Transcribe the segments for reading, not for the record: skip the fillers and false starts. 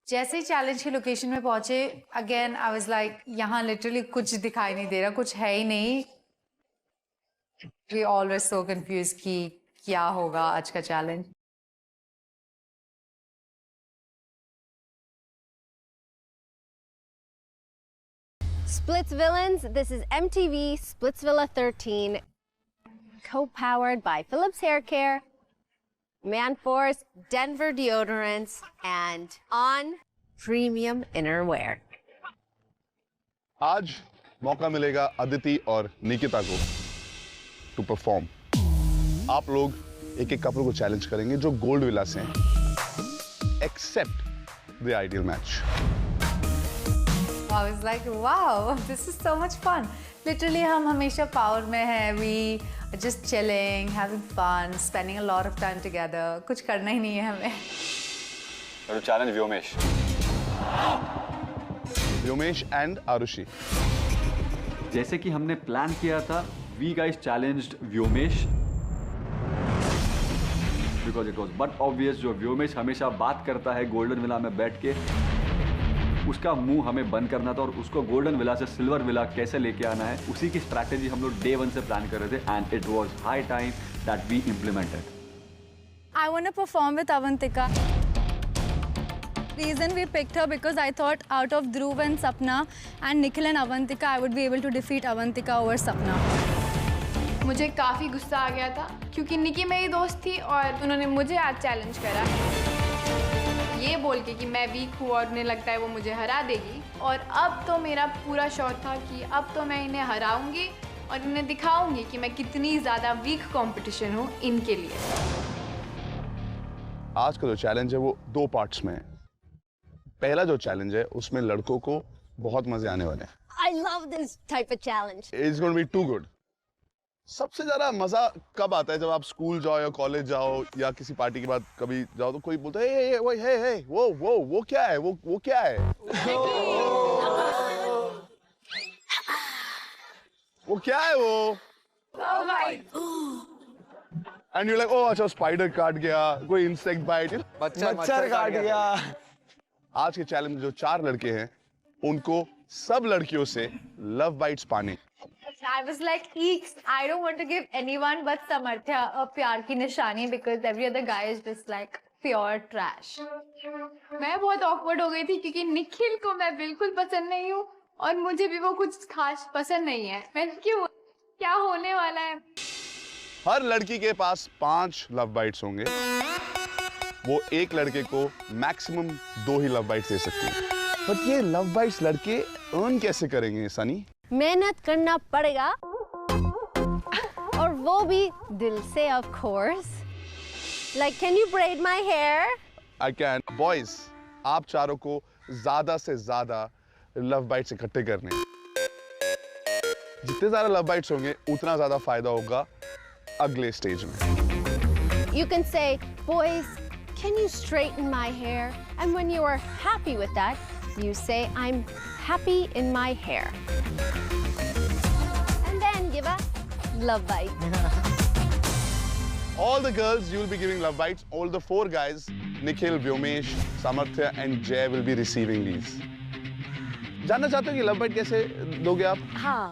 जैसे ही चैलेंज की लोकेशन में पहुंचे, अगेन आई वाज लाइक, यहाँ लिटरली कुछ दिखाई नहीं दे रहा, कुछ है ही नहीं। We all were so confuse कि क्या होगा आज का challenge. Splits Villains, this is MTV Splitsvilla 13, co-powered by Philips Hair Care, Manforce, Denver Deodorants, and On Premium Innerwear. आज मौका मिलेगा अदिति और निकिता को टू परफॉर्म। आप लोग एक एक कपल को चैलेंज करेंगे जो गोल्ड विला से हैं, except the ideal match. I was like, wow, this is so much fun. Literally, हम हमेशा पावर में हैं. We are just chilling, having fun, spending a lot of time together. कुछ करना ही नहीं है हमें. To challenge Vyomesh. Vyomesh and Arushi. जैसे कि हमने प्लान किया था, we guys challenged Vyomesh because it was but obvious जो Vyomesh हमेशा बात करता है गोल्डन विला में बैठ के, उसका मुंह हमें बंद करना था और उसको गोल्डन विला से सिल्वर विला कैसे लेके आना है, उसी की स्ट्रैटेजी हम लोग डे 1 से प्लान कर रहे थे and it was high time that we implemented. I want to perform with Avantika. Reason we picked her because I thought out of Dhruv and Sapna and Nikhil and Avantika, I would be able to defeat Avantika over Sapna. मुझे काफ़ी गुस्सा आ गया था क्योंकि निकी मेरी दोस्त थी और उन्होंने मुझे आज चैलेंज करा ये बोल के कि मैं वीक हूँ और उन्हें लगता है वो मुझे हरा देगी। और अब तो मेरा पूरा शौक था कि अब तो मैं इन्हें हराऊंगी और इन्हें दिखाऊंगी कि मैं कितनी ज़्यादा वीक कंपटीशन हूँ इनके लिए। आज का जो चैलेंज है वो 2 पार्ट्स में है। पहला जो चैलेंज है उसमें लड़कों को बहुत मजे आने वाले हैं। I love this type of challenge. It's going to be too good. सबसे ज्यादा मजा कब आता है जब आप स्कूल जाओ या कॉलेज जाओ या किसी पार्टी के बाद कभी जाओ तो कोई बोलता है वो क्या है वो क्या है वो क्या है वो एंड यू लाइक ओ अच्छा स्पाइडर काट गया, कोई इंसेक्ट बाइट, मच्छर काट गया। आज के चैलेंज में जो 4 लड़के हैं उनको सब लड़कियों से लव बाइट्स पाने। I was like, eeks, I don't want to give anyone but Samarthya a प्यार की निशानी because every other guy is just like pure trash. मैं बहुत awkward हो गई थी क्योंकि निखिल को मैं बिल्कुल पसंद नहीं हूँ और मुझे भी वो कुछ खास पसंद नहीं है। मैं क्यों, क्या होने वाला है? हर लड़की के पास 5 लव बाइट्स होंगे। वो एक लड़के को मैक्सिमम 2 ही लव बाइट्स दे सकती है। बट ये लव बाइट्स लड़के अर्न कैसे करेंगे सनी? मेहनत करना पड़ेगा और वो भी दिल से of course. Like, can you braid my hair? I can. Boys, आप चारों को ज्यादा से ज्यादा लव बाइट्स इकट्ठे करने। जितने ज्यादा लव बाइट्स होंगे उतना ज्यादा फायदा होगा अगले स्टेज में। You can say, boys, can you straighten my hair? And when you are happy with that, you say, I'm happy in my hair. And then give a love bite. All the girls, you will be giving love bites. All the 4 guys, Nikhil, Vyomesh, Samarthya and Jay will be receiving these. जानना चाहते हो कि love bite कैसे दोगे आप? हाँ.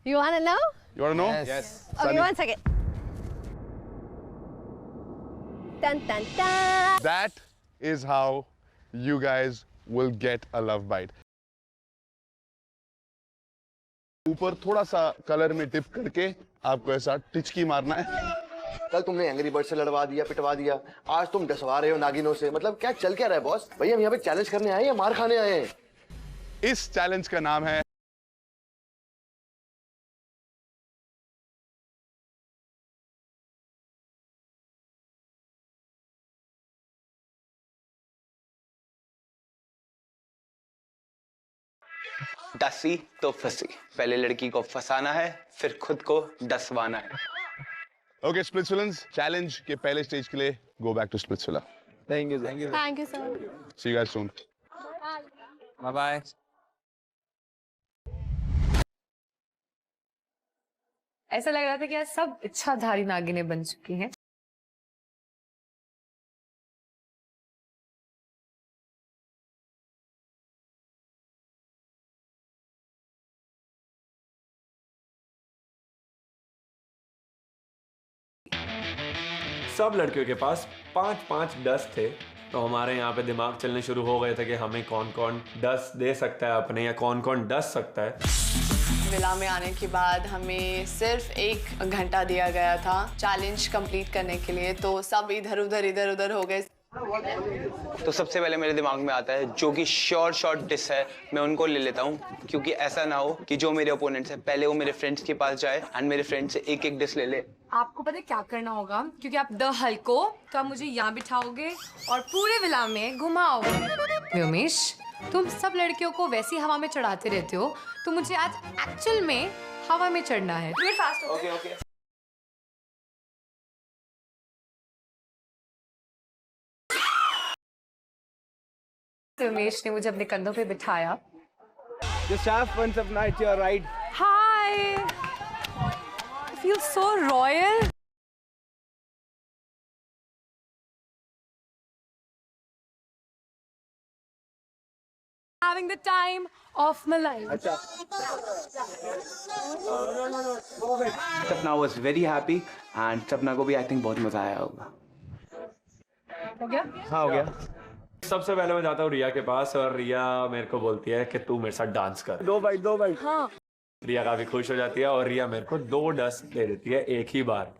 You want to know? You want to know? Yes. Okay, 1 second. Dun, dun, dun. That is how you guys will get a love bite. ऊपर थोड़ा सा कलर में डिप करके आपको ऐसा टिचकी मारना है। कल तुमने एंग्री बर्ड से लड़वा दिया, पिटवा दिया, आज तुम डसवा रहे हो नागिनों से। मतलब क्या चल क्या रहा है बॉस? भैया हम यहाँ पे चैलेंज करने आए या मार खाने आए हैं? इस चैलेंज का नाम है डसी तो फंसी। पहले लड़की को फंसाना है, फिर खुद को डसवाना है। ओके स्प्लिट्सविलन्स, चैलेंज के पहले स्टेज के लिए go back to Splitsvilla. Thank you. Thank you sir. See you guys soon. Bye bye. ऐसा लग रहा था कि आज सब इच्छाधारी नागिनें बन चुकी हैं। सब लड़कियों के पास 5-5 डस्ट थे, तो हमारे यहाँ पे दिमाग चलने शुरू हो गए थे कि हमें कौन कौन डस्ट दे सकता है अपने, या कौन कौन डस्ट सकता है। विला में आने के बाद हमें सिर्फ 1 घंटा दिया गया था चैलेंज कंप्लीट करने के लिए, तो सब इधर उधर हो गए। तो सबसे पहले मेरे दिमाग में आता है जो कि शॉर्ट डिश है, मैं उनको ले लेता हूँ, क्योंकि ऐसा ना हो कि जो मेरे ओपोनेंट्स हैं पहले वो मेरे फ्रेंड्स के पास जाए एंड मेरे फ्रेंड से एक डिश ले ले। आपको पता है क्या करना होगा, क्योंकि आप द हल्को तो आप मुझे यहाँ बिठाओगे और पूरे विला में घुमाओगे। व्योमेश, तुम सब लड़कियों को वैसी हवा में चढ़ाते रहते हो, तो मुझे आज एक्चुअल में हवा में चढ़ना है। ओके। व्योमेश ने मुझे अपने कंधों पे बिठाया। Just have fun, Sapna. It's your ride. Hi. I feel so royal. Having the time of my life. सपना was very happy and सपना को भी I think बहुत मजा आया होगा। हो गया? हाँ, हो गया। सबसे पहले मैं जाता हूँ रिया के पास और रिया मेरे को बोलती है कि तू मेरे साथ डांस कर। 2 बाइट। हाँ। रिया काफी खुश हो जाती है और रिया मेरे को 2 डस्ट दे देती है एक ही बार।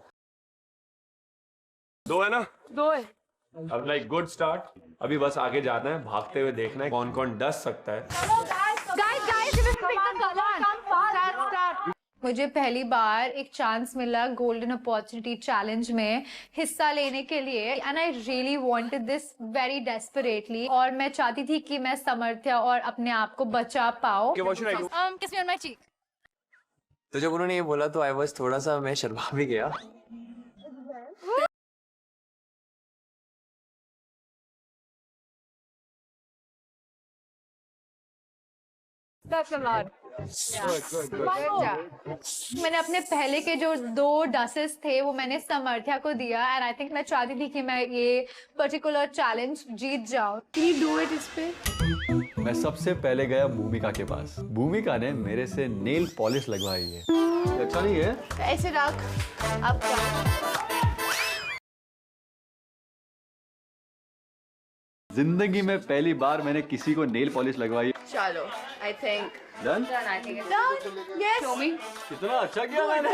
2 है ना? 2 है। अब लाइक गुड स्टार्ट। अभी बस आगे जाना है, भागते हुए देखना है कौन कौन डस सकता है। मुझे पहली बार एक चांस मिला गोल्डन अपॉर्चुनिटी चैलेंज में हिस्सा लेने के लिए, and I really wanted this very desperately, और मैं चाहती थी कि मैं समर्थ्या और अपने आप को बचा पाऊँ। Kiss me on my cheek. तो जब उन्होंने ये बोला तो आई वाज थोड़ा सा, मैं शर्मा भी गया। That's a lot. मैंने अपने पहले के जो 2 डसेस थे वो मैंने समर्थ्या को दिया, एंड आई थिंक मैं चाहती थी कि मैं ये पर्टिकुलर चैलेंज जीत जाऊं। Can you do it इस पे? मैं सबसे पहले गया भूमिका के पास। भूमिका ने मेरे से नेल पॉलिश लगवाई है। अच्छा नहीं है? ऐसे रख अब जिंदगी में पहली बार मैंने किसी को नेल पॉलिश लगवाई। चलो, आई थिंक डन? यस। कितना अच्छा किया मैंने।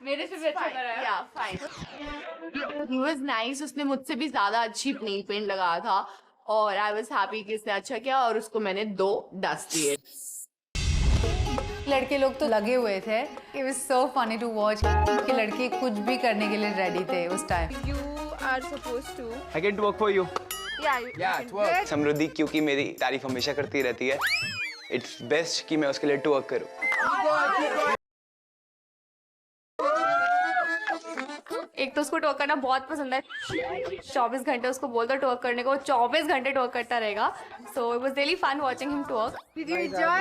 मेरे से भी अच्छा करा। या फाइन। He was nice. उसने मुझसे भी ज्यादा अच्छी नेल पेंट लगाया था और आई वाज हैप्पी कि इसने अच्छा किया, और उसको मैंने 2 डस्ट दिए। लड़के लोग तो लगे हुए थे। It was so funny to watch कि लड़के कुछ भी करने के लिए रेडी थे उस time. You are supposed to. I can work for you. Yeah, समृद्धि क्योंकि मेरी तारीफ हमेशा करती रहती है, इट्स बेस्ट कि मैं उसके लिए टू वर्क करूं। एक तो उसको टॉक करना बहुत पसंद है। 24 घंटे उसको बोल दो टॉक करने को, 24 घंटे टॉक करता रहेगा। So it was really fun watching him talk. Did you enjoy?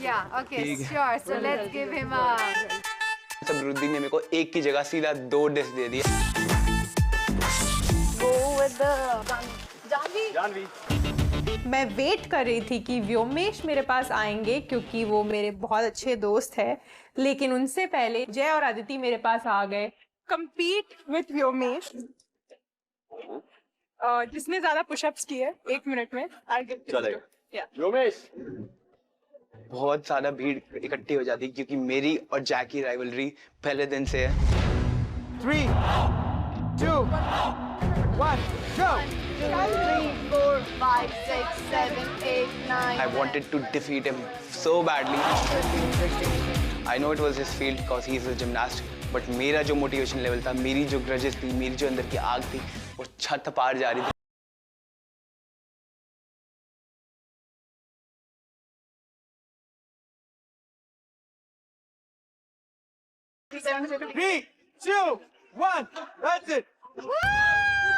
Yeah. Okay. Sure. So let's give him a. समृद्धि ने मेरे को एक की जगह सीधा 2 डिश दे दिया। Go with the Janvi. मैं वेट कर रही थी कि व्योमेश मेरे पास आएंगे, क्योंकि वो मेरे बहुत अच्छे दोस्त हैं, लेकिन उनसे पहले जय और अदिति मेरे पास आ गए। compete with व्योमेश, जिसने ज्यादा पुशअप्स किए 1 मिनट में। व्योमेश। बहुत ज्यादा भीड़ इकट्ठी हो जाती क्योंकि मेरी और जैक की राइवलरी पहले दिन से है। 3, 2, 1, go! 3, 4, 5, 6, 7, 8, 9. I wanted to defeat him so badly. I know it was his field because he is a gymnast, but मेरा जो मोटिवेशन लेवल था, मेरी जो ग्रजेस थी, मेरी जो अंदर की आग थी, वो छत पार जा रही थी। Three, 2, 1, that's it.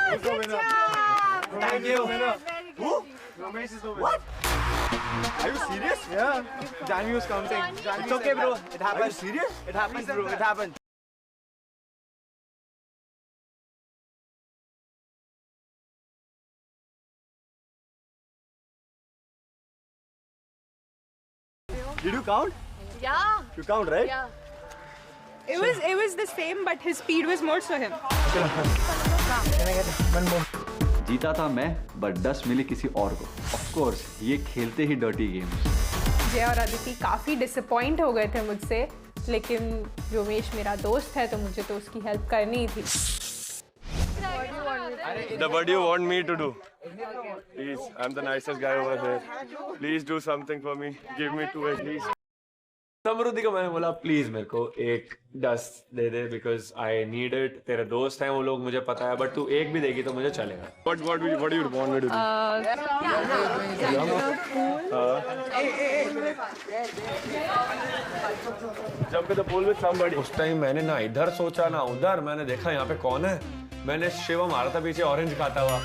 Good job. Thank you. Who? Ramesh is the winner. What? Are you serious? Yeah. Janvi was counting. It's okay, bro. It happens. Are you serious? It happens, bro. It happens. Did you count? Yeah. You count, right? Yeah. It was the same, but his speed was more so him. जीता था मैं, but 10 मिली किसी और को। Of course ये खेलते ही dirty game. जय और अदिति काफ़ी डिसअपॉइंट हो गए थे मुझसे, लेकिन व्योमेश मेरा दोस्त है तो मुझे तो उसकी हेल्प करनी ही थी। What do you want me to do? Please, I'm the nicest guy over here. Please do something for me. Give me 2 at least. समृद्धि को मैंने बोला प्लीज मेरे को एक 10 दे दे बिकॉज आई नीड इट। तेरे दोस्त हैं वो लोग, मुझे पता है, बट तू एक भी देगी तो मुझे चलेगा। What do you want me to do? Jump in the pool with somebody. उस टाइम मैंने ना इधर सोचा ना उधर, मैंने देखा यहाँ पे कौन है, मैंने शिवम मारा था पीछे ऑरेंज खाता हुआ।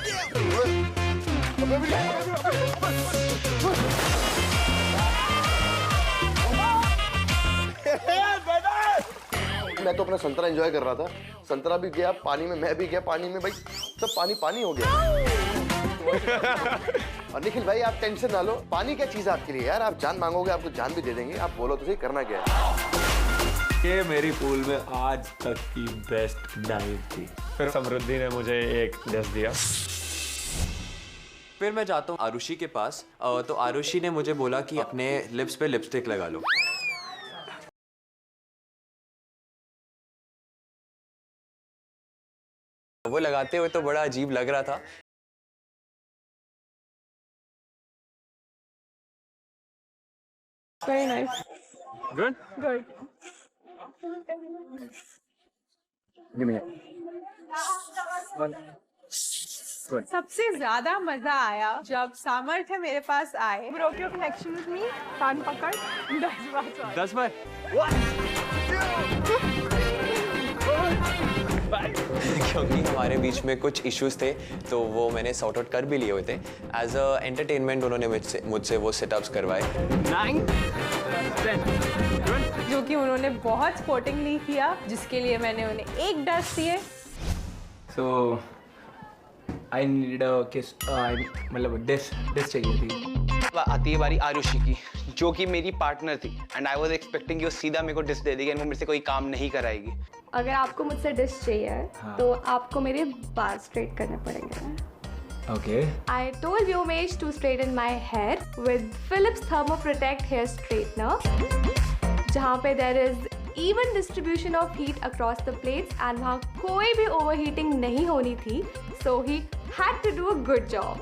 मैं तो अपना संतरा एंजॉय कर रहा था, संतरा भी गया पानी में, मैं भी गया पानी में, भाई सब पानी पानी हो गया। और निखिल भाई आप टेंशन ना लो, पानी क्या चीज है आपके लिए यार, आप जान मांगोगे आपको जान भी दे देंगे, आप बोलो तो सही करना क्या है। ये मेरी पूल में आज तक की बेस्ट डाइव थी। फिर समृद्धि ने मुझे एक 10 दिया। फिर मैं जाता हूँ आरुषि के पास, तो आरुषि ने मुझे बोला कि अपने लिप्स पे लिपस्टिक लगा लो। वो लगाते हुए तो बड़ा अजीब लग रहा था। Very nice. Good? Good. Give me Good. सबसे ज्यादा मजा आया जब सामर्थ्य मेरे पास आए। Broke your connection with me? कान पकड़ 10 बार। 10 बार? क्योंकि हमारे बीच में कुछ इश्यूज थे तो वो मैंने सॉर्ट आउट कर भी लिए हुए थे। एज अ एंटरटेनमेंट उन्होंने मुझसे वो सेटअप्स करवाए। 9 जो कि उन्होंने बहुत स्पोर्टिंगली किया, जिसके लिए मैंने उन्हें एक 10 दिए। So I need a kiss. मतलब डिस चाहिए थी। आती है बारी आरुषि की, जो कि मेरी पार्टनर थी, एंड आई वाज एक्सपेक्टिंग कि सीधा मेरे को डिस दे देगी एंड वो मेरे से कोई काम नहीं कराएगी। अगर आपको मुझसे डिश चाहिए तो आपको मेरे बाल स्ट्रेट करने पड़ेंगे। Okay. I told Vyomesh to straighten my hair with Philips Thermo Protect hair straightener, जहाँ पे there is even distribution of heat across the plates and वहाँ कोई भी overheating नहीं होनी थी, so he had to do a good job.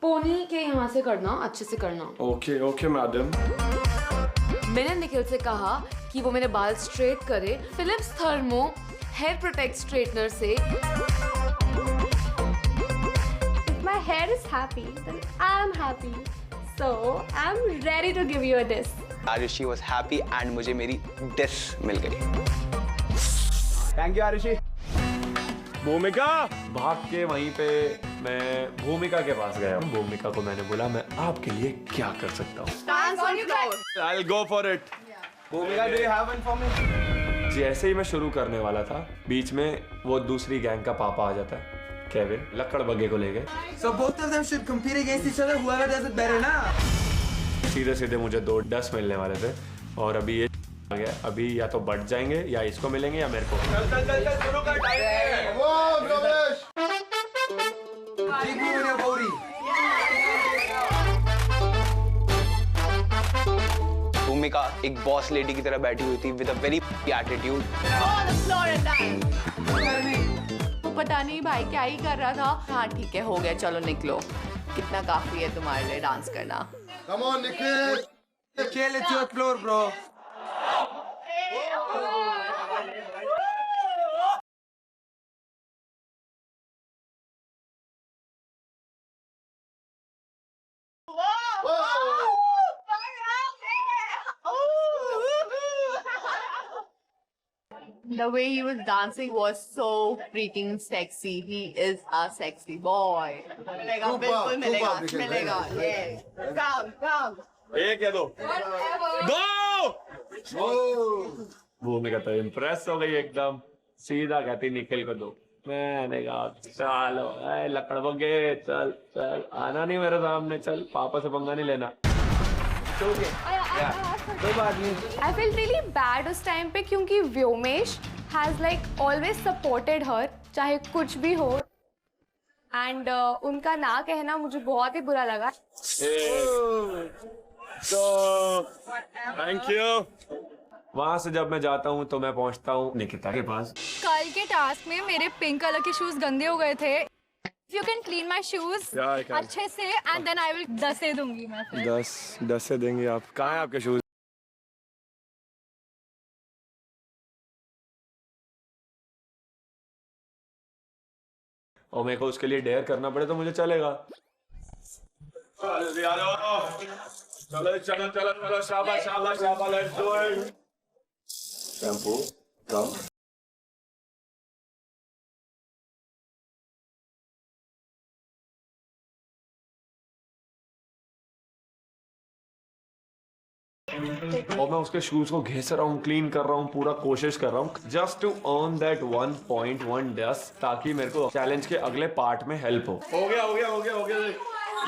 पोनी के यहाँ से करना, अच्छे से करना। Okay madam. मैंने निखिल से कहा कि वो मेरे बाल स्ट्रेट करे Philips thermo hair protect straightener से। If my hair is happy, then I'm happy. So I'm ready to give you a diss. Arushi was happy and मुझे मेरी डिस मिल गई। Thank you Arushi. भूमिका भाग के वहीं पे मैं भूमिका के पास गया। भूमिका को मैंने बोला मैं आपके लिए क्या कर सकता हूँ। Dance on your floor. I'll go for it. भूमिका do you have one for me? जैसे ही मैं शुरू करने वाला था, बीच में वो दूसरी गैंग का पापा आ जाता है, केविन, लक्कड़ बग्गे को ले गए। So both of them should compete against each other. Whoever does it better, ना? सीधे सीधे मुझे 2 10 मिलने वाले थे और अभी ये आ गया। अभी या तो बढ़ जाएंगे या इसको मिलेंगे या मेरे को। चल शुरू कर, टाइम है। वाह Vyomesh, Keep moving your body. भूमिका एक बॉस लेडी की तरह बैठी हुई थी विद अ वेरी एटीट्यूड। वो पता नहीं भाई क्या ही कर रहा था। हाँ ठीक है, हो गया, चलो निकलो। कितना काफी है तुम्हारे लिए डांस करना। come on Nikhil, Nikhil, it's your floor, bro. The way he was dancing was so freaking sexy. He is a sexy boy. मिलेगा, बिल्कुल मिलेगा, मिलेगा। Yes. Come. एक या 2? 2! भूमिका तो इम्प्रेस हो गई एकदम, सीधा कहती निखिल को 2। मैंने कहा चलो लकड़ बग्गे, चल आना नहीं मेरे सामने, चल पापा से पंगा नहीं लेना। I felt really bad उस टाइम पे क्योंकि Vyomesh has like always supported her चाहे कुछ भी हो। एंड उनका ना कहना मुझे बहुत ही बुरा लगा। Thank you. वहां से जब मैं जाता हूँ तो मैं पहुंचता हूँ निकिता के पास। कल के टास्क में मेरे पिंक कलर के शूज गंदे हो गए थे। You can clean my shoes अच्छे से एंड देन आई विल 10 से दूंगी मैं फिर। 10 से देंगे आप? कहाँ है आपके शूज? और मेरे को उसके लिए डेयर करना पड़े तो मुझे चलेगा। चलो चलो चलो चलो, शाबाश शाबाश शाबाश, लेट्स डू इट। शैम्पू कम। और मैं उसके शूज को घिस रहा हूँ, क्लीन कर रहा हूँ, पूरा कोशिश कर रहा हूँ just to earn that 1.1 dust, ताकि मेरे को चैलेंज के अगले पार्ट में हेल्प हो। हो गया हो गया हो गया हो गया।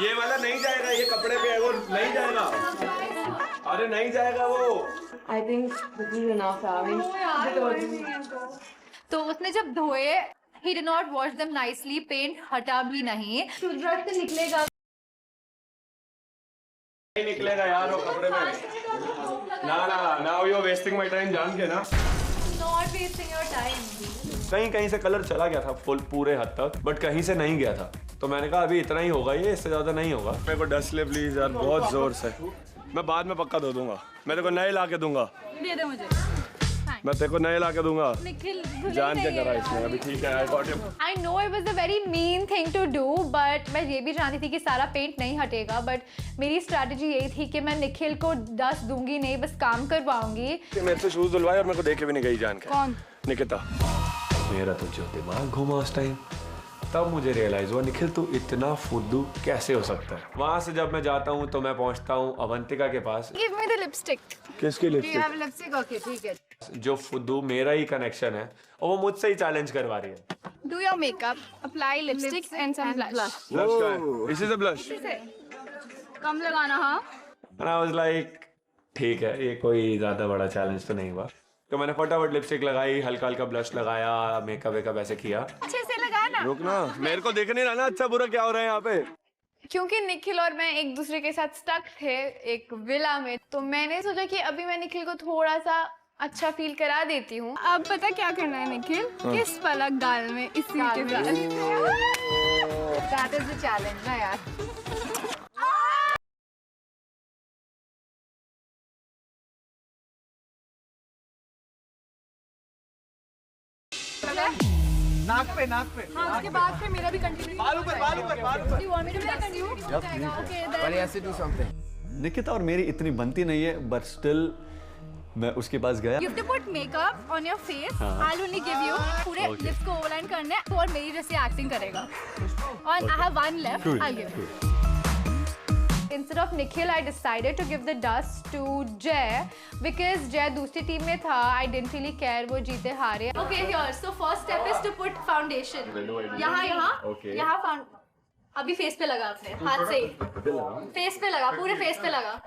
ये वाला नहीं जाएगा, ये कपड़े पे है, वो नहीं जाएगा। अरे नहीं जाएगा वो। I think this is enough. तो उसने जब धोए, he did not wash them nicely, paint हटा भी नहीं, टूथब्रश से निकलेगा नहीं निकलेगा यार वो कपड़े में। ना ना, now you are wasting my time, जान के ना। Not wasting your time. कहीं कहीं से कलर चला गया था फुल पूरे हद तक, बट कहीं से नहीं गया था। तो मैंने कहा अभी इतना ही होगा, ये इससे ज्यादा नहीं होगा। मेरे को डस्ट ले प्लीज यार, बहुत जोर से। मैं बाद में पक्का धो दूंगा, मैं तेरे को नए ला के दूंगा। दे दे मुझे। मैं तेरे को नए ला के दूंगा। निखिल जान के करा इसने, अभी ठीक है। I got him. I know it was a very mean thing to do, but मैं ये भी जानती थी कि सारा पेंट नहीं हटेगा, बट मेरी स्ट्रैटेजी यही थी कि मैं निखिल को डस्ट दूंगी नहीं, बस काम करवाऊंगी। मेरे से शूज धुलवाए और मेरे को देखे भी नहीं गई जान के। कौन? निकिता। मेरा तो जो दिमाग घुमा उस टाइम, तब मुझे रियलाइज हुआ निखिल तू इतना फुद्दू कैसे हो सकता है। वहां से जब मैं जाता हूँ तो मैं पहुंचता हूँ अवंतिका के पास। Give me the lipstick. किसकी lipstick? You have lipstick? Okay ठीक है। जो फुद्दू मेरा ही कनेक्शन है और वो मुझसे ही चैलेंज करवा रही है। Do your makeup, apply lipstick and some blush. This is a blush. कम लगाना। हाँ। And I was like, ठीक है, ये कोई ज्यादा बड़ा चैलेंज तो नहीं हुआ। तो मैंने फटाफट लिपस्टिक लगाई, हल्का हल्का ब्लश लगाया, मेकअप वेकअप ऐसे किया। अच्छे से लगाना। रुक ना, मेरे को देख नहीं रहा ना अच्छा बुरा क्या हो रहा है यहाँ पे। क्योंकि निखिल और मैं एक दूसरे के साथ स्टक थे एक विला में, तो मैंने सोचा कि अभी मैं निखिल को थोड़ा सा अच्छा फील करा देती हूँ। अब पता क्या करना है निखिल? किस पलक गाल में इसी के साथ। That is the challenge ना यार। नाक पे नाक पे। हाँ, उसके बाद फिर मेरा भी कंटिन्यू। बाल ऊपर बाल ऊपर बाल ऊपर। Do you want me to continue? Okay, then. ऐसे do something। निकिता और मेरी इतनी बनती नहीं है, बट स्टिल मैं उसके पास गया। You have to put makeup on your face. I'll only give you पूरे lips को overline करने हैं, और मेरी जैसे एक्टिंग करेगा। और I have one left. I'll give you. Instead of Nikhil, I decided to give the dust to Jay because Jay दूसरी टीम में था. I didn't really care वो जीते हारे. Okay, here. So first step is to put foundation. यहाँ अभी face पे लगा अपने हाथ से, फेस पे लगा, पूरे फेस पे लगा.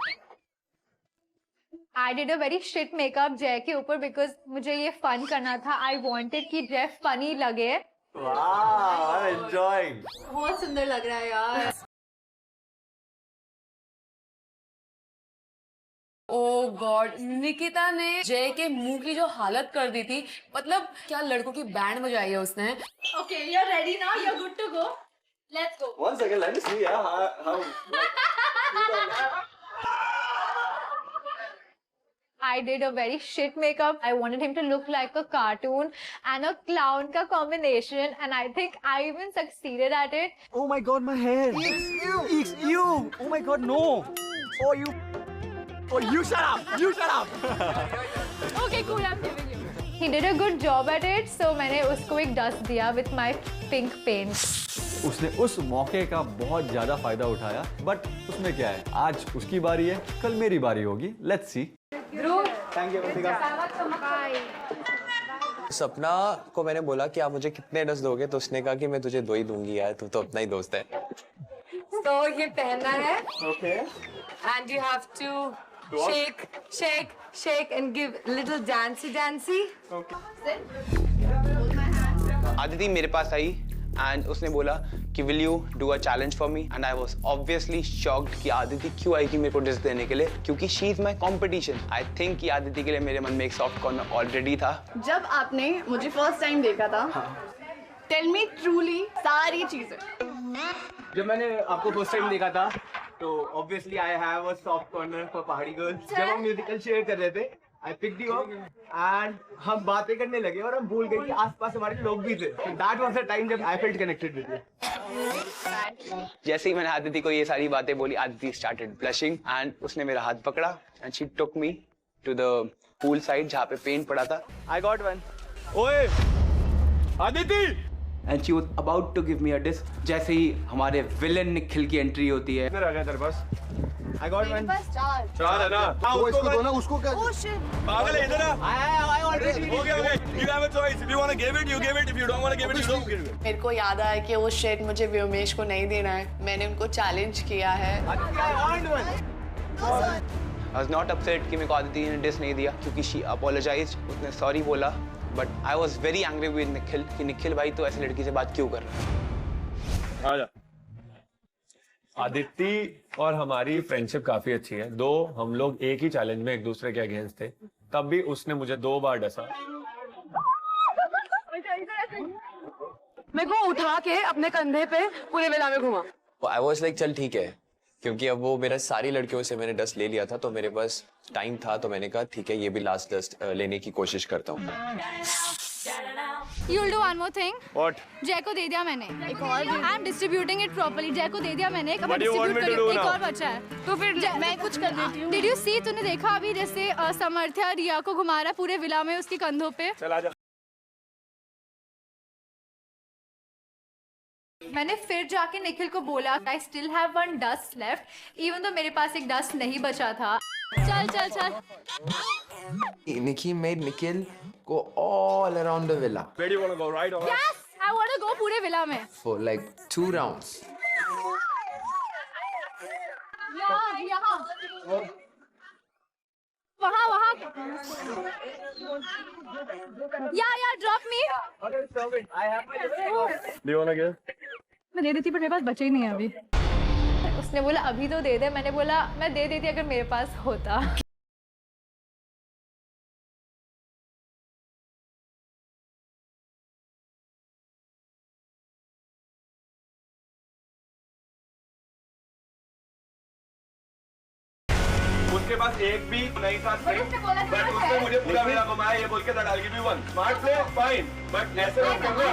I did a very shit makeup Jay के ऊपर because मुझे ये fun करना था. I wanted कि Jay funny लगे. Wow, I'm enjoying. बहुत सुंदर लग रहा है यार. ओह गॉड, निकिता ने जय के मुंह की जो हालत कर दी थी, मतलब क्या लड़कों की बैंड बजाई है उसने. Okay, you're ready now. You're good to go. Let's go. One second, let me see how. I did a very shit makeup. I wanted him to look like a cartoon and a clown ka combination, and I think I even succeeded at it. Oh my god, my hair. It's you. Oh my god, no. Oh you. Oh you shut up. You shut up. Okay, cool. I'm giving you. He did a good job at it, so मैंने उसको एक dust दिया with my pink paint. उसने उस मौके का बहुत ज्यादा फायदा उठाया, बट उसमें क्या है, आज उसकी बारी है, कल मेरी बारी होगी. Let's see. Thank you, सपना को मैंने बोला कि आप मुझे कितने डस्ट दोगे, तो उसने कहा कि मैं तुझे 2 ही दूंगी यार, तू तो अपना ही दोस्त है. तो ये पहनना है. Okay. And you have to shake, shake, shake and give little dancey. Okay. Sit. Hold my hand. Aditi मेरे पास आई एंड उसने बोला कि will you do a challenge for me, and I was obviously shocked कि आदिति क्यों आई कि मेरे को डिस देने के लिए, क्योंकि she is my competition. I think कि आदिति के लिए मेरे मन में एक सॉफ्ट कॉर्नर ऑलरेडी था। जब आपने मुझे फर्स्ट टाइम देखा था, टेल मी ट्रूली सारी चीजें। जब मैंने आपको फर्स्ट टाइम देखा था तो obviously I have a soft corner for पहाड़ी गर्ल्स। जब हम म्यूजिकल शेयर कर रहे थे, I picked you up and हम बातें करने लगे और हम भूल गए कि आसपास हमारे लोग भी थे। That was the time जब I felt connected with you. जैसे ही मैंने आदिति को ये सारी बातें बोली, आदिति started blushing and उसने मेरा हाथ पकड़ा and she took me to the pool side जहाँ पे पेंट पड़ा था। I got one. ओए, Aditi! And she was about to give me a diss जैसे ही हमारे विलन निखिल की एंट्री होती है। किधर आ गया तेरे पास? I got one. चार है ना? उसको दो ना, उसको क्या? पागल है, इधर आ। I already. हो गया। You have a choice. If you want to give it, you give it. If you don't want to give it, you don't give it. मेरे को याद आया कि वो शेट मुझे व्योमेश को नहीं देना है। मैंने उनको चैलेंज किया है। I want one. I was not upset कि मेरे को आदिति ने डिस नहीं दिया क्योंकि she apologized, उसने सॉरी बोला, but I was very angry with Nikhil कि निखिल भाई तो ऐसी लड़की से बात क्यों कर रहा है। आजा। आदिति और हमारी फ्रेंडशिप काफी अच्छी है। दो हम लोग एक ही चैलेंज में एक दूसरे के अगेंस्ट थे, तब भी उसने मुझे 2 बार डसा। मेरे को उठा के अपने कंधे पे पूरे विला में घुमा। आई वॉज लाइक चल ठीक है, क्योंकि अब वो मेरा सारी लड़कियों से मैंने डस्ट ले लिया था तो मेरे पास टाइम था, तो मैंने कहा ठीक है ये भी लास्ट डस्ट लेने की कोशिश करता हूँ। You'll do one more thing. What? जय को दे दिया मैंने। एक और I'm distributing it properly. जय को दे दिया मैंने। एक What do you want me to do एक now? और बचा है। तो फिर मैं कुछ कर देती हूँ। Did you see? तूने देखा अभी जैसे समर्थ्या रिया को घुमा रहा है पूरे विला में उसके कंधों पे। चल आजा। मैंने फिर जाके निखिल को बोला I still have one dust left, even though मेरे पास एक dust नहीं बचा था। चल चल चल। Nikki made Nikhil go all around the villa Where do you want to go? Right or left? Yes, I want to go पूरे villa में। for like 2 rounds. यहाँ वहाँ या drop me। Do you want to give? मैं दे देती पर मेरे पास बचे ही नहीं है अभी। उसने बोला अभी तो दे दे, मैंने बोला मैं दे देती अगर मेरे पास होता। उसके पास एक भी नहीं था, बट उसने मुझे पूरा मेरा घुमाया ये बोल के that I'll give you one. Smart play, fine, but ऐसे मत करना।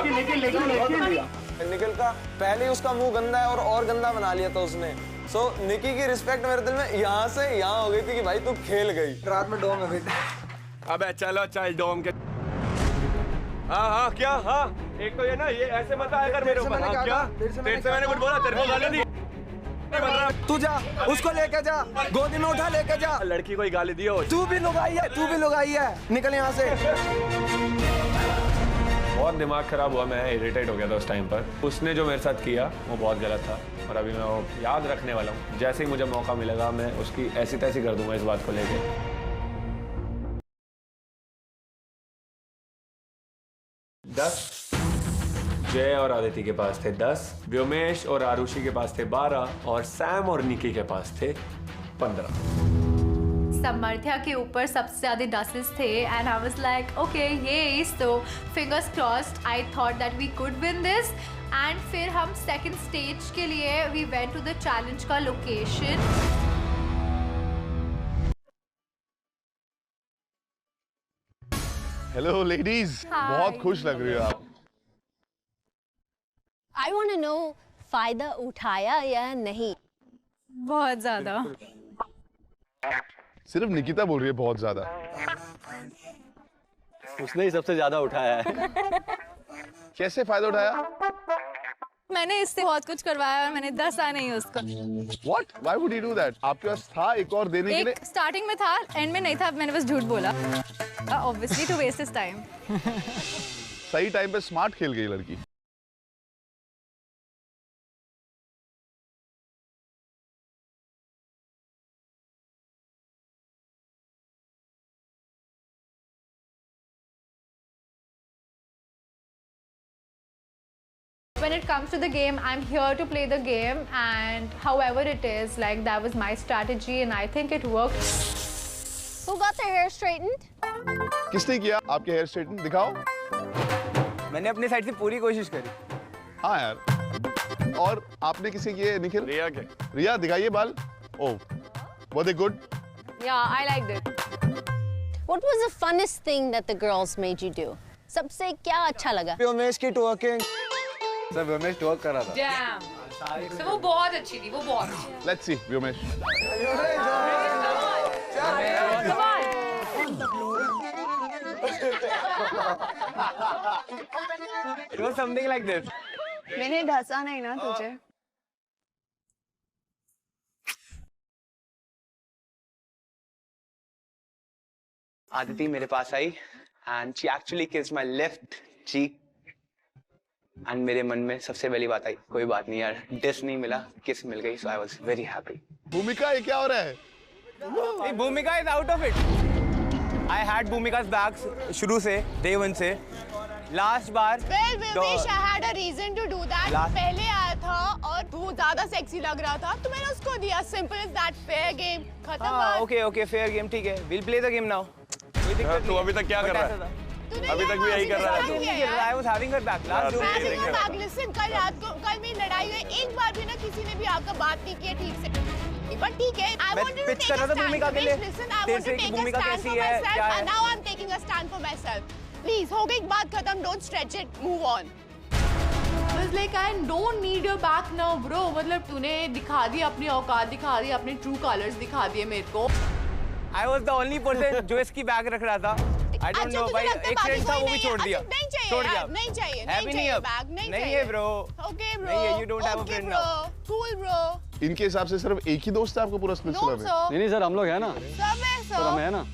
निखिल का पहले ही उसका मुंह गंदा है और गंदा बना लिया था उसने। सो निकी की रिस्पेक्ट मेरे दिल में यहाँ से यहाँ हो गई थी कि भाई तू खेल गई। रात में डोम में अबे चलो चल डोम के। हाँ क्या हाँ, एक तो ये ना ये ऐसे मत आया कर मेरे ऊपर। हाँ क्या तेरे से मैंने कुछ बोला, तेरे को गाली दी? तू जा उसको लेके जा, गोदी में उठा लेके जा। लड़की को ही गाली दी हो। तू भी लुगाई है, निकल यहाँ से। बहुत दिमाग खराब हुआ, मैं इरिटेट हो गया था उस टाइम पर। उसने जो मेरे साथ किया वो बहुत गलत था और अभी मैं वो याद रखने वाला हूँ। जैसे ही मुझे मौका मिलेगा मैं उसकी ऐसी तैसी कर दूंगा इस बात को लेके। 10 जय और आदिति के पास थे 10, व्योमेश और आरुषि के पास थे 12 और सैम और निकी के पास थे 15। समर्थ्या के ऊपर सबसे ज्यादा डसेस थे and I was like okay ये तो fingers crossed, I thought that we could win this. And फिर हम सेकंड स्टेज के लिए we went to the challenge का लोकेशन। हेलो लेडीज, बहुत खुश लग रही हो आप। I want to know फायदा उठाया या नहीं? बहुत ज्यादा। सिर्फ निकिता बोल रही है बहुत ज्यादा। उसने ही सबसे ज्यादा उठाया है। कैसे फायदा उठाया? मैंने इससे बहुत कुछ करवाया और मैंने 10 आने ही उसको। What? Why would you do that? आपके पास था एक और देने के लिए? एक स्टार्टिंग में था, एंड में नहीं था, मैंने बस झूठ बोला। Obviously to waste his time. सही टाइम पे स्मार्ट खेल गई लड़की। When it comes to the game, I'm here to play the game, and however it is, like that was my strategy, and I think it worked. Who got their hair straightened? किसने किया आपके hair straighten? दिखाओ। मैंने अपने side से पूरी कोशिश करी। हाँ यार। और आपने किसे किए निखिल? रिया के। रिया दिखाइए बाल। ओह, were they good? Yeah, I liked it. What was the funnest thing that the girls made you do? सबसे क्या अच्छा लगा? व्योमेश की twerking। सब व्योमेश twerk कर रहा था। Damn. तो वो बहुत अच्छी थी, वो बहुत अच्छी। Let's see, Vyomesh. It was something like this. मैंने ढसा नहीं ना तुझे। आदिति मेरे पास आई and she actually kissed my left cheek and मेरे मन में सबसे पहली बात आई, कोई बात नहीं यार, डिस नहीं मिला, किस मिल गई, so I was very happy. भूमिका ये क्या हो रहा है? भूमिका is out of it. I had Bhumika's back शुरू से, day one से. Last bar Well, Vyumesh, I had a reason to do that. पहले आया था और वो ज़्यादा सेक्सी लग रहा था, तो मैंने उसको दिया. Simple as that. Fair game. खत्म बात. Okay, fair game, ठीक है. We'll play the game now. तू अभी तक क्या कर रहा है? अभी तक भी यही कर रहा है। I was having her back. Last back. Listen, कल रात को कल मेरी लड़ाई हुई, एक बार भी ना किसी ने भी आकर बात नहीं की ठीक से. But ठीक है. I wanted to take a stand. Listen, I want to take a stand for myself, and now I'm taking a stand for myself. Please, हो गई बात खत्म. Don't stretch it. Move on. I was like, I don't need your back now, bro. मतलब तूने दिखा दी अपनी औकात, दिखा दी अपने true colors, दिखा दिए मेरे को. I was the only person जो इसकी बैग रख रहा था. I don't know भाई, एक फ्रेंड था वो भी छोड़ दिया. छोड़ दिया. नहीं चाहिए. है भी नहीं अब. नहीं है bro. Okay bro. नहीं है. You don't have a friend now. Cool bro. इनके हिसाब से सिर्फ एक ही दोस्त है आपको पूरा स्प्लिट स्कूल में? नहीं सर, हम लोग हैं ना. सब है सर, हम हैं ना.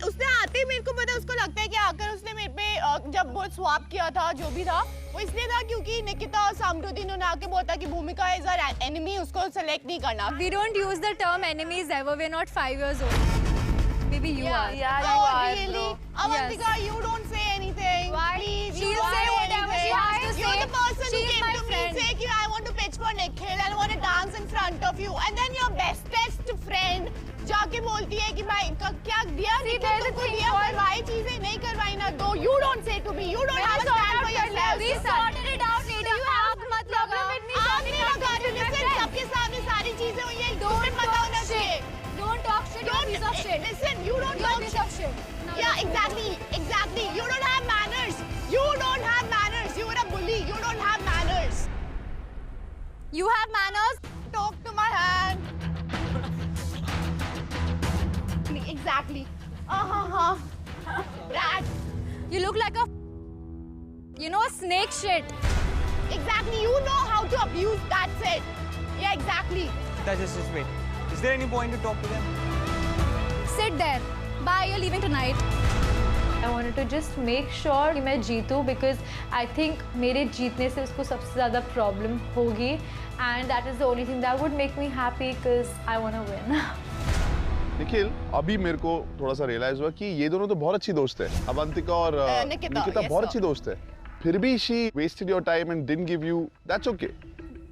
उसने आते ही मेरे को पता, उसको लगता है कि आकर उसने मेरे पे जब वो स्वैप किया था जो भी था वो इसलिए था क्योंकि निकिता और सामरुद्दीन ने आके बोला कि भूमिका इज आवर एनिमी, उसको सेलेक्ट नहीं करना. We don't use the term enemies ever. We're not 5 years old. Maybe you are. Yeah, you are. Really? Avantika, you don't say anything. Why? Please, She'll say whatever she has to say. You're the person who She's came my to me friend. and said, I want to pitch for Nikhil and I want to dance in front of you. And then your bestest friend जाके बोलती है कि भाई क्या दिया निखिल तुमको दिया, करवाई चीजें नहीं करवाई ना दो. You don't say to me. You don't have a stand for yourself. We sorted it out later. You have problem with me. आप नहीं लगा रहे. Listen, सबके सामने सारी चीजें हुई हैं. Don't पता होना चाहिए. Don't talk shit. You're a piece of shit. Listen, you don't You're talk a piece of shit. Yeah, exactly. You don't have manners. You don't have manners. You are a bully. You don't have manners. You have manners. Talk to my hand. Exactly. Rat. You look like a, snake shit. Exactly. You know how to abuse. That's it. Yeah, exactly. Just wait. Is there any point to talk to them? Sit there. Bye. You're leaving tonight. I wanted to just make sure कि मैं जीतूं because I think मेरे जीतने से उसको सबसे ज़्यादा problem होगी and that is the only thing that would make me happy because I want to win. Nikhil, अभी मेरे को थोड़ा सा रियलाइज हुआ कि ये दोनों तो बहुत अच्छी दोस्त है. अवंतिका और निकिता बहुत अच्छी दोस्त है. फिर भी she wasted your time and didn't give you. That's okay.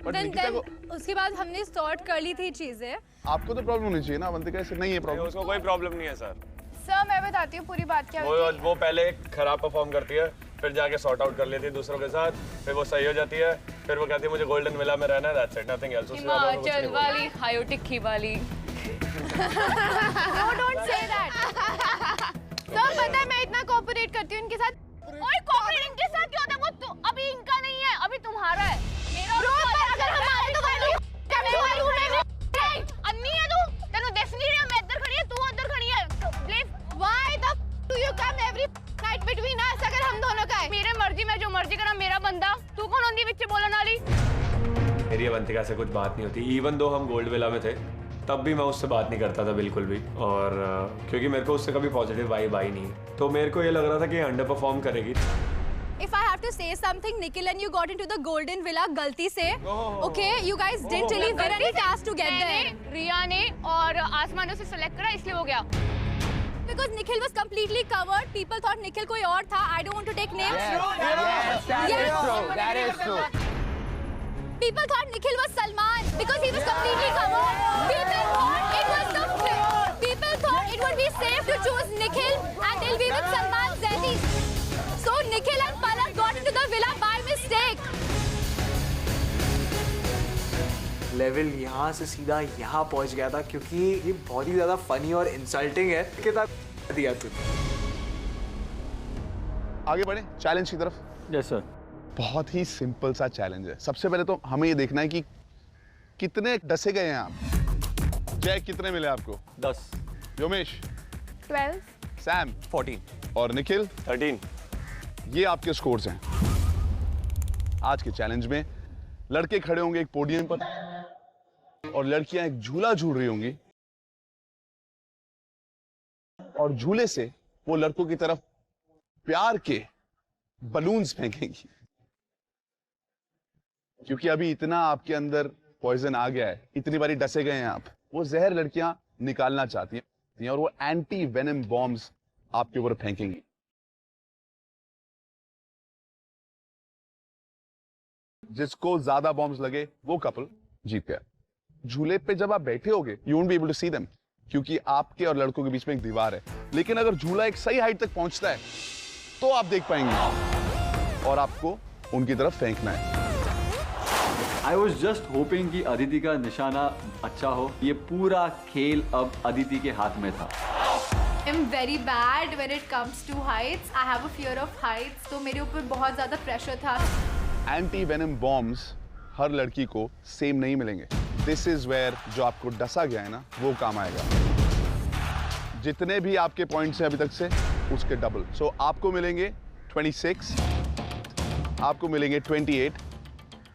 But Nikita को उसके बाद हमने सॉर्ट कर ली थी चीजें. आपको तो प्रॉब्लम होनी चाहिए ना, अवंतिका ऐसे नहीं है प्रॉब्लम. उसको कोई प्रॉब्लम नहीं है सर. सर मैं बताती हूँ पूरी बात क्या हुई थी. वो पहले खराब परफॉर्म करती है, फिर जाके सॉर्ट आउट कर लेती है दूसरों के साथ, फिर वो सही हो जाती है, फिर वो कहती है मुझे गोल्डन विला में रहना है. That's it, nothing else. Himachal वाली, खायो टिक्की वाली. No, don't say that. Sir पता है मैं इतना कोऑपरेट करती हूँ इनके साथ. ओए कोऑपरेट इनके साथ क्यों होता है? वो अभी इनका नहीं है, अभी तुम्हारा है. अगर हमारे तो कर लो. अन्नी है तू. तेनू दिस नहीं रहा मैं इधर खड़ी है, तू उधर खड़ी है. Please, why the do you come every night between us? अगर हम दोनों का है. मेरे मर्जी में जो मर्जी करा मेरा बंदा. तू कौन होंदी विच बोलने वाली? मेरी अवंतिका से कुछ बात नहीं होती. इवन दो हम गोल्ड विला में थे तब भी मैं उससे बात नहीं करता था बिल्कुल भी. और क्योंकि मेरे को उससे कभी पॉजिटिव वाइब आई नहीं, तो मेरे को ये लग रहा था कि अंडर परफॉर्म करेगी. If I have to say something, Nikhil and you got into the golden villa गलती से. Okay, you guys didn't really win any task to get there. रिया ने और आसमान उसे सेलेक्ट करा इसलिए हो गया. because Nikhil was completely covered. People thought Nikhil कोई और था. I don't want to take names. That is true. People thought Nikhil was Salman because he was completely covered. People thought it was people thought it would be safe to choose Nikhil and they'll be with Salman Zaidi. So Nikhil and Palak got into the villa by mistake. Level यहाँ से सीधा यहाँ पहुँच गया था क्योंकि ये बहुत ही ज़्यादा फनी और इंसल्टिंग है कि दिया तूने। आगे बढ़े चैलेंज की तरफ। Yes sir. बहुत ही सिंपल सा चैलेंज है। सबसे पहले तो हमें ये देखना है कि कितने डसे गए हैं आप। जय कितने मिले आपको? 10। व्योमेश 12। सैम 14 और निखिल 13। ये आपके स्कोर्स हैं। आज के चैलेंज में लड़के खड़े होंगे एक पोडियम पर और लड़कियां एक झूला झूल रही होंगी और झूले से वो लड़कों की तरफ प्यार के बलून्स फेंकेंगी। क्योंकि अभी इतना आपके अंदर पॉइजन आ गया है, इतनी बारी डसे गए हैं आप, वो जहर लड़कियां निकालना चाहती हैं और वो एंटी वेनम बॉम्ब्स आपके ऊपर फेंकेंगी। जिसको ज्यादा बॉम्ब्स लगे वो कपल जीत गया। झूले पे जब आप बैठे होगे you won't be able to see them क्योंकि आपके और लड़कों के बीच में एक दीवार है। लेकिन अगर झूला एक सही हाइट तक पहुंचता है तो आप देख पाएंगे और आपको उनकी तरफ फेंकना है। आई वॉज जस्ट होपिंग कि अदिति का निशाना अच्छा हो। ये पूरा खेल अब अदिति के हाथ में था। I'm very bad when it comes to heights. I have a fear of heights. तो मेरे ऊपर बहुत ज़्यादा प्रेशर था। एंटी वेनम बॉम्ब्स हर लड़की को सेम नहीं मिलेंगे। दिस इज वेयर जो आपको डसा गया है ना वो काम आएगा। जितने भी आपके पॉइंट्स हैं अभी तक से उसके डबल। सो आपको मिलेंगे 26, आपको मिलेंगे 28,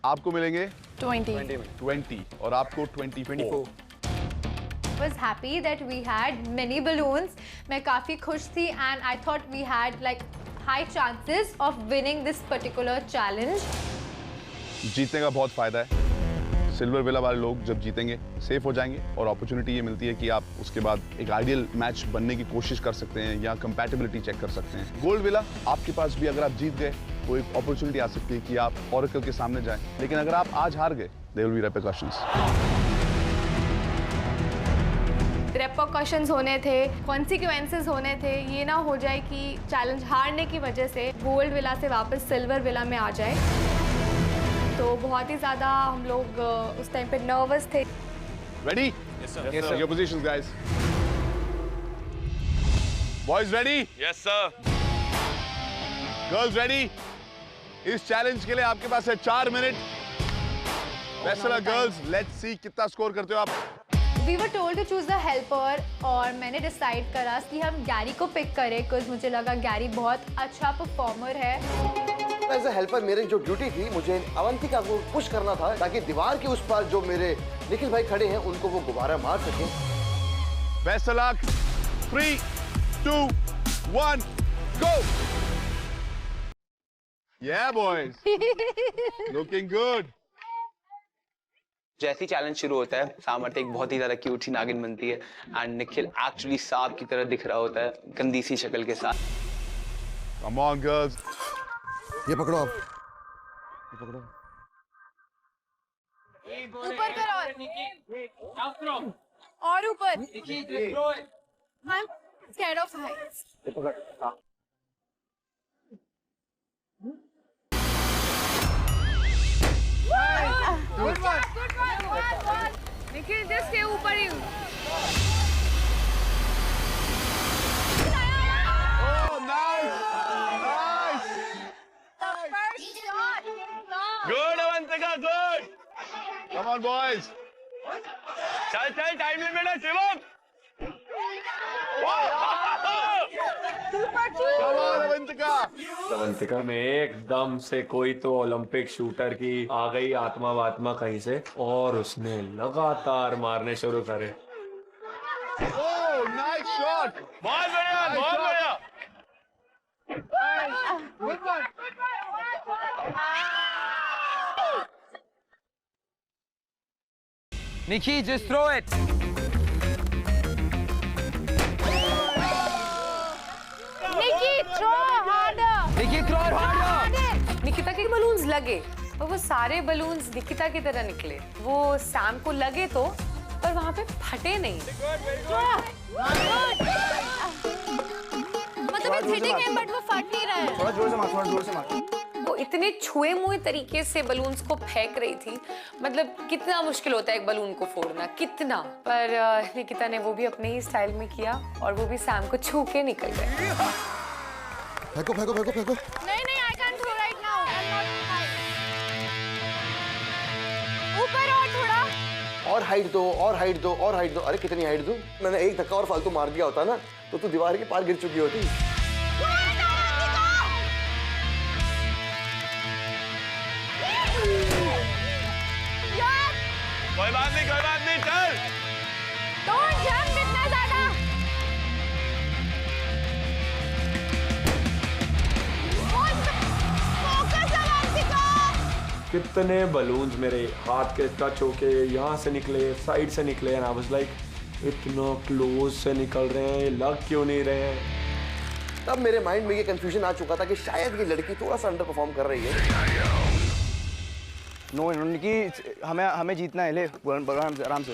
आपको मिलेंगे 20 और आपको 24। Was happy that we had many balloons. मैं काफी खुश थी and I thought we had like high chances of winning this particular challenge. जीतने का बहुत फायदा है। सिल्वर विला वाले लोग जब जीतेंगे सेफ हो जाएंगे और अपॉर्चुनिटी ये मिलती है कि आप उसके बाद एक आइडियल मैच बनने की कोशिश कर सकते हैं या कंपैटिबिलिटी चेक कर सकते हैं। गोल्ड विला आपके पास भी अगर आप जीत गए तो एक अपॉर्चुनिटी आ सकती है कि आप ऑरेकल के सामने जाएं। लेकिन अगर आप आज हार गए there will be repercussions. Repercussions होने थे, कॉन्सिक्वेंसेस होने थे। ये ना हो जाए कि चैलेंज हारने की वजह से गोल्ड विला से वापस सिल्वर विला में आ जाए। तो बहुत ही ज़्यादा हम लोग उस टाइम पे नर्वस थे। Ready? Yes sir. Yes sir. Your positions guys. Boys ready? Yes sir. Girls ready? इस चैलेंज के लिए आपके पास है 4 मिनट। वैसे गर्ल्स लेट्स सी कितना स्कोर करते हो आप। We were told to choose a helper और मैंने डिसाइड करा कि हम गैरी को पिक करें बिकॉज मुझे लगा गैरी बहुत अच्छा परफॉर्मर है। एज अ हेल्पर मेरी जो ड्यूटी थी मुझे अवंतिका को पुश करना था ताकि दीवार के उस पार जो मेरे निखिल भाई खड़े हैं उनको वो गुब्बारा मार सके। Best of luck. 3, 2, 1 go। Yeah boys। Looking good। जैसे ही चैलेंज शुरू होता है सामर्थ्य एक बहुत ही ज्यादा क्यूट सी नागिन बनती है एंड निखिल एक्चुअली सांप की तरह दिख रहा होता है गंदी सी शक्ल के साथ। Come on girls। ये पकड़ो आप। ये पकड़ो। ऊपर करो और ऊपर। I'm scared of heights। ये पकड़। हाँ। Good one। Nikhil just stay ऊपर ही। Oh nice। Good Avantika good। Come on boys। चल टाइम लिमिट है शिवम। Come on Avantika. अवंतिका में एकदम से कोई तो ओलंपिक शूटर की आ गई आत्मा वात्मा कहीं से और उसने लगातार मारने शुरू करे। Oh nice shot। बहुत बढ़िया बहुत बढ़िया। Good one। Nikki, just throw it. Balloons लगे और वो सारे बलून्स निकिता की तरह निकले। वो सैम को लगे तो, पर वहाँ पे फटे नहीं। मतलब it's hitting him but वो फट नहीं रहा है। थोड़ा जोर से मार, थोड़ा जोर से मार। वो इतने छुए मुए तरीके से बलून्स को फेंक रही थी, मतलब कितना मुश्किल होता है एक बलून को फोड़ना, कितना। पर निकिता ने वो भी अपने ही स्टाइल में किया और वो भी सैम को छू के निकल गए। फेंको फेंको फेंको फेंको। नहीं नहीं, I can't throw right now. I'm not high. ऊपर और थोड़ा। और हाइट दो, और हाइट दो, और हाइट दो। अरे कितनी हाइट दूं? मैंने एक धक्का और फालतू मार दिया होता ना, तो तू दीवार के पार गिर चुकी होती। कोई बात नहीं, चल। Don't jump इतना ज़्यादा। कितने बलून्स मेरे हाथ के टच होके यहाँ से निकले, साइड से निकले, एंड आई वाज लाइक इतना क्लोज से निकल रहे हैं, लग क्यों नहीं रहे हैं? तब मेरे माइंड में ये कंफ्यूजन आ चुका था कि शायद ये लड़की थोड़ा सा अंडर परफॉर्म कर रही है। नो निकी, हमें जीतना है। ले आराम से।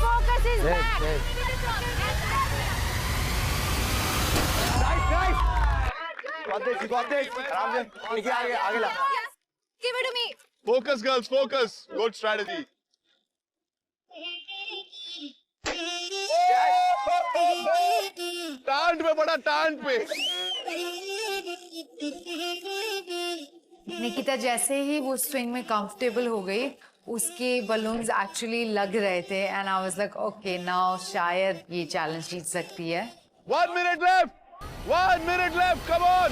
Focus is back. आराम से। निकी आगे ला। Give it to me. Focus, girls, focus. Good strategy. Taunt पे पड़ा, टांट पे। निकिता जैसे ही वो स्विंग में कंफर्टेबल हो गई, उसके बलून्स एक्चुअली लग रहे थे and I was like okay now शायद ये चैलेंज जीत सकती है। 1 minute left. 1 minute left. Come on.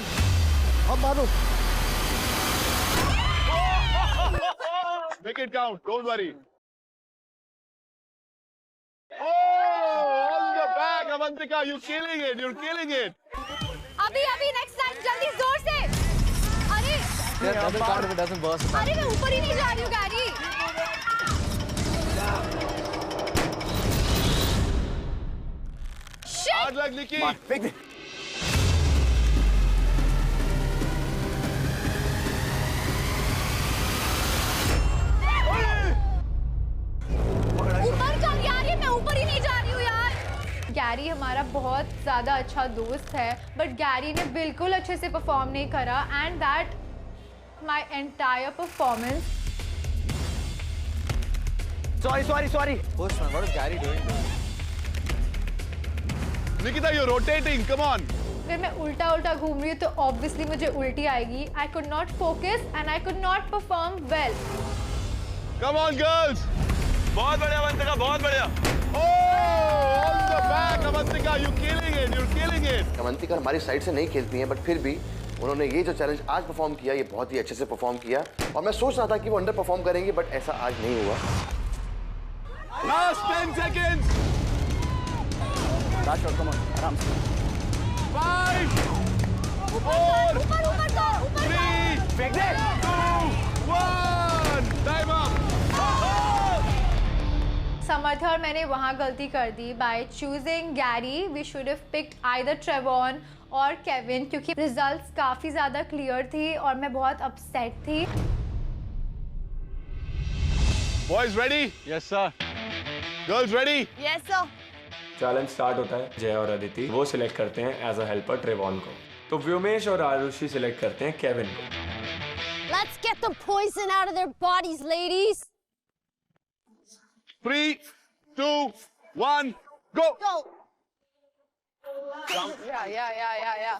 अब मारो। Make it count. Don't worry. Oh, on the back, Avantika. You're killing it. You're killing it. अभी next time जल्दी जोर से। अरे मैं ऊपर ही नहीं जा रही हूँ गैरी। Hard luck, Nikki. ऊपर कम यार, ये मैं ऊपर ही नहीं जा रही हूँ यार। गैरी हमारा बहुत ज़्यादा अच्छा दोस्त है, बट गैरी ने बिल्कुल अच्छे से परफॉर्म नहीं करा and that my entire performance. Sorry. What is Gary doing? Nikita, you're rotating. Come on. अगर मैं उल्टा घूम रही हूँ तो ऑब्वियसली मुझे उल्टी आएगी। I could not focus and I could not perform well. Come on, girls. बहुत बढ़िया अवंतिका, बहुत बढ़िया। Oh, on the back, Avantika. You're killing it. You're killing it. Avantika हमारी साइड से नहीं खेलती हैं, बट फिर भी उन्होंने ये जो चैलेंज आज परफॉर्म किया, ये बहुत ही अच्छे से परफॉर्म किया। और मैं सोच रहा था कि वो अंडर परफॉर्म करेंगी, बट ऐसा आज नहीं हुआ। Last 10 seconds. Last shot, come on, आराम से। 5, 4, 3, फेंक दे। 2, 1. Time up. समर्थ और मैंने वहाँ गलती कर दी by choosing Gary. We should have picked either Trevon और केविन, क्योंकि रिजल्ट्स काफ़ी ज़्यादा क्लियर थी और मैं बहुत अपसेट थी। Boys ready? Yes, sir. Girls ready? Yes sir. Challenge start होता है। जय और अदिति वो सिलेक्ट करते हैं एज अ हेल्पर ट्रेवॉन को, तो व्योमेश और आरुषि सिलेक्ट करते हैं केविन को। Let's get the poison out of their bodies, ladies. 3, 2, 1, go. Yeah.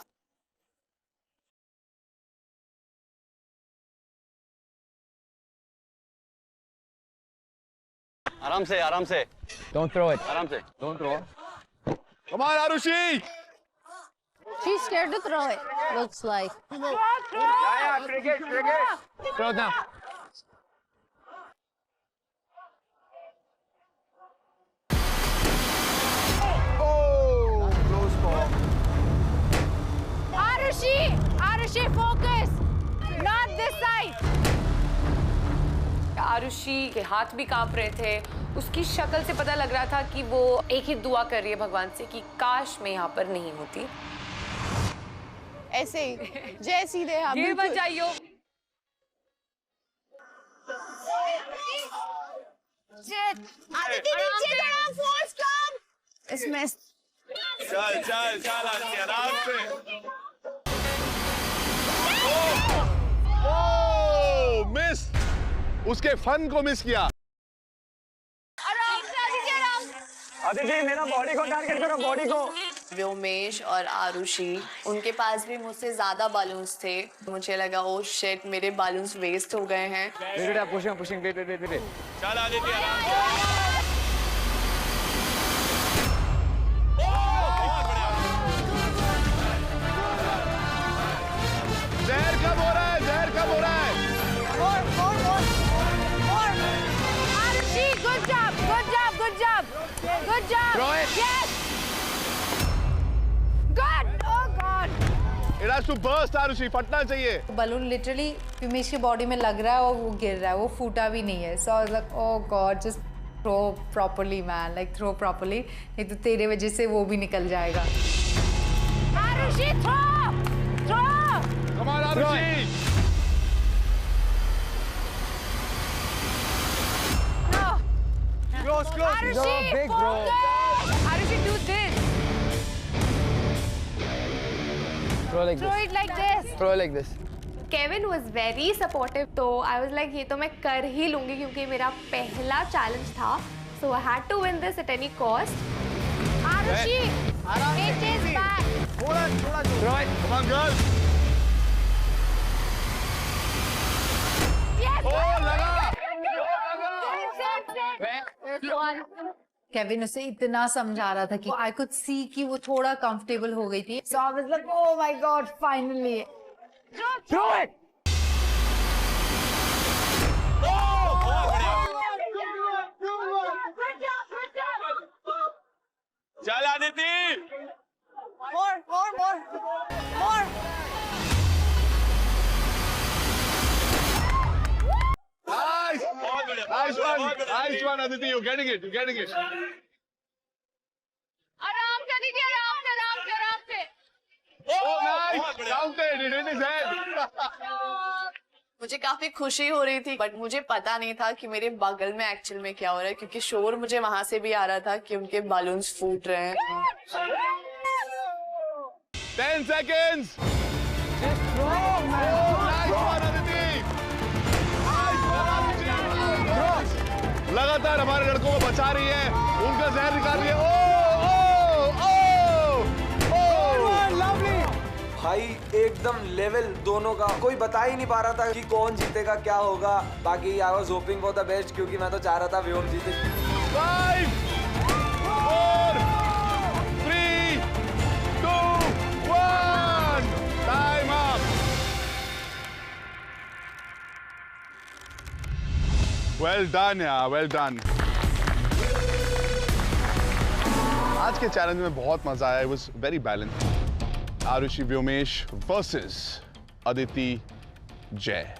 आराम से। Don't throw it. आराम से. Don't throw. Come on, Arushi. She's scared to throw it, looks like. Yeah, cricket. Throw it now. Oh, close call. Arushi, focus. Not this side. Arushi के हाथ भी कांप रहे थे। उसकी शक्ल से पता लग रहा था कि वो एक ही दुआ कर रही है भगवान से कि काश मैं यहाँ पर नहीं होती। ऐसे ही जय सीधे। हाँ, गिर मत जाइयो। आदिति नीचे थोड़ा फोर्स कम। इसमें चल चल चल आदिति आराम से। ओह मिस, उसके फन को मिस किया। आदिति मेरा बॉडी को टारगेट करो, बॉडी को। व्योमेश और आरुषि, उनके पास भी मुझसे ज्यादा बालून्स थे। मुझे लगा ओ शिट, मेरे बालून्स वेस्ट हो गए हैं। Pushing pushing wait. चल आदिति आराम से। जहर कब हो रहा है, जहर कब हो रहा है? Arushi, good job. Throw it. Yes. Good. Oh God. It has to burst, Arushi, फटना चाहिए। बलून लिटरली व्योमेश की बॉडी में लग रहा है और वो गिर रहा है, वो फूटा भी नहीं है। So I was like oh god, just throw properly man, like throw properly, नहीं तो तेरे वजह से वो भी निकल जाएगा। Arushi, throw. Come on, Arushi. Close. Arushi, Big bro. Arushi, do this. Throw like Throw it like this. Throw like this. Kevin was very supportive, तो आई वॉज लाइक ये तो मैं कर ही लूंगी क्योंकि मेरा पहला चैलेंज था। So I had to win this at any cost. Arushi, it is back. थोड़ा Throw it. Come on, girls. Yes. Oh, लगा। केविन उसे इतना समझा रहा था कि आई कुड सी कि वो थोड़ा कंफर्टेबल हो गई थी। So I was like oh my god, finally. Throw it. चल Aditi. More. Nice. Nice one, Aditi. You're getting it. आराम से दीजिए, आराम से। Oh, nice. Counted. It hit his head. मुझे काफी खुशी हो रही थी, बट मुझे पता नहीं था कि मेरे बगल में एक्चुअल में क्या हो रहा है, क्योंकि शोर मुझे वहां से भी आ रहा था कि उनके बालून्स फूट रहे हैं। 10 seconds. Just throw, man. Nice one, Aditi. लगातार हमारे लड़कों को बचा रही है, उनका जहर निकाल रही है। लवली भाई, एकदम लेवल दोनों का, कोई बता ही नहीं पा रहा था कि कौन जीतेगा, क्या होगा। बाकी I was hoping for the best, क्योंकि मैं तो चाह रहा था व्योम जीते। 5 4 3 2 1 टाइम अप। वेल डन यार, वेल डन। आज के चैलेंज में बहुत मजा आया। It was very balanced. Arushi Vyomesh versus Aditi Jay.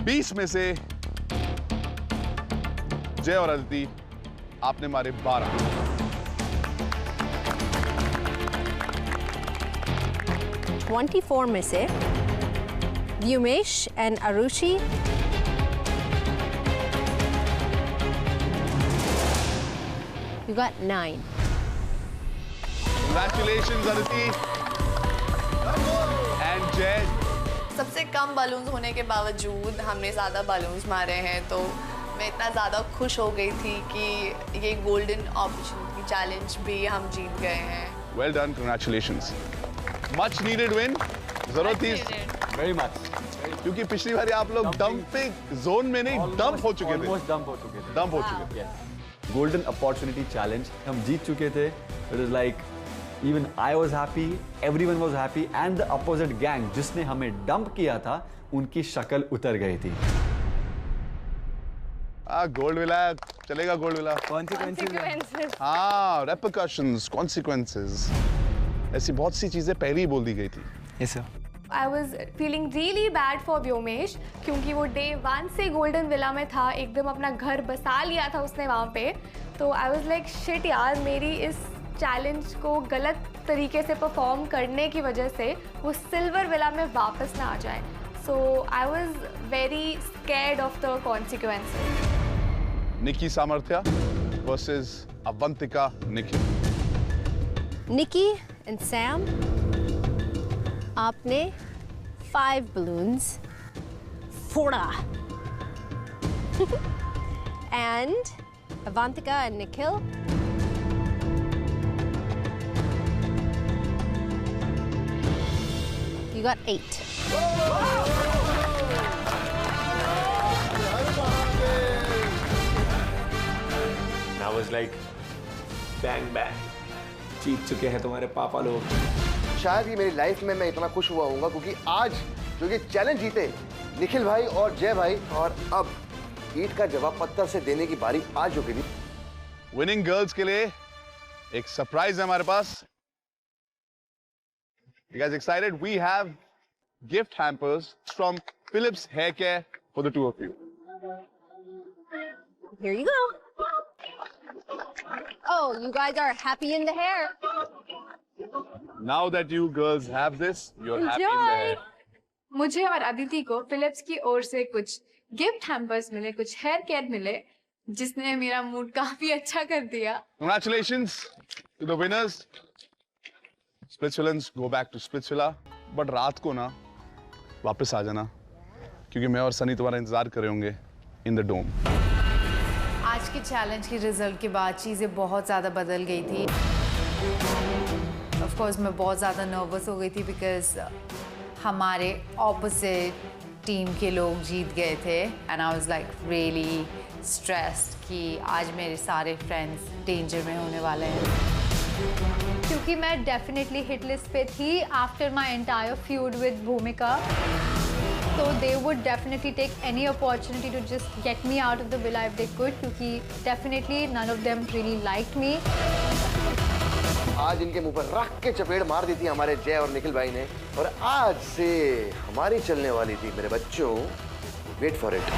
20 में से जय और अदिति आपने मारे 12। 24 में से Vyomesh and Arushi you got 9. Congratulations, Aditi and Jay. सबसे कम बालून्स होने के बावजूद हमने ज़्यादा बालून्स मारे हैं, तो मैं इतना ज़्यादा खुश हो गई थी कि ये गोल्डन अपॉर्चुनिटी चैलेंज भी हम जीत गए हैं। Well done, congratulations. Much needed win. जरूरत थी very much. क्योंकि पिछली बार आप लोग डंपिंग जोन में नहीं, डंप हो चुके थे। डंप हो चुके थे। गोल्डन अपॉर्चुनिटी चैलेंज हम जीत चुके थे। It is like even I was happy, everyone was happy and the opposite gang जिसने हमें डंप किया था उनकी शक्ल उतर गई थी। गोल्ड विला चलेगा, गोल्ड विला। Consequences. हाँ, repercussions, consequences, ऐसी बहुत सी चीजें पहले ही बोल दी गई थी। Yes sir. I was feeling really bad for Vyomesh, क्योंकि वो डे 1 से गोल्डन विला में था, एकदम अपना घर बसा लिया था उसने वहाँ पे। तो आई वॉज लाइक शिट यार, मेरी इस चैलेंज को गलत तरीके से परफॉर्म करने की वजह से वो सिल्वर विला में वापस ना आ जाए। So I was very scared of the consequences. Nikki Samarthya versus Avantika Nikhil. Nikki and Sam, आपने 5 balloons फोड़ा. And Avantika and Nikhil, you got 8. I was like, bang bang, जीत चुके हैं तुम्हारे पापा लोग. शायद ही मेरी लाइफ में मैं इतना खुश हुआ हूँगा क्योंकि आज जो ये चैलेंज जीते निखिल भाई और जय भाई, और अब ईट का जवाब पत्थर से देने की बारी आ चुकी थी. विनिंग गर्ल्स के लिए एक सरप्राइज है हमारे पास. You guys excited? We have gift hampers from Philips Hair Care for the two of you. Here you go. Oh, you guys are happy in the hair. Now that you girls have this, you're happy in the hair. मुझे और अदिति को Philips की ओर से कुछ gift hampers मिले, कुछ hair care मिले, जिसने मेरा मूड काफी अच्छा कर दिया. Congratulations to the winners. Splitsvillans go back to Splitsvilla. But रात को ना वापस आ जाना, क्योंकि मैं और सनी तुम्हारा इंतजार कर रहे होंगे in the dome. आज के चैलेंज के रिजल्ट के बाद चीज़ें बहुत ज़्यादा बदल गई थी. ऑफ कोर्स मैं बहुत ज़्यादा नर्वस हो गई थी बिकॉज हमारे ऑपोजिट टीम के लोग जीत गए थे and I was like really stressed कि आज मेरे सारे फ्रेंड्स डेंजर में होने वाले हैं. क्योंकि मैं डेफिनेटली हिट लिस्ट पे थी after my entire feud with Bhumika. So they would definitely take any opportunity to just get me out of the villa if they could, क्योंकि definitely none of them really liked me. आज इनके मुंह पर रख के चपेड़ मार दी थी हमारे जय और निखिल भाई ने, और आज से हमारी चलने वाली थी मेरे बच्चों, वेट फॉर इट,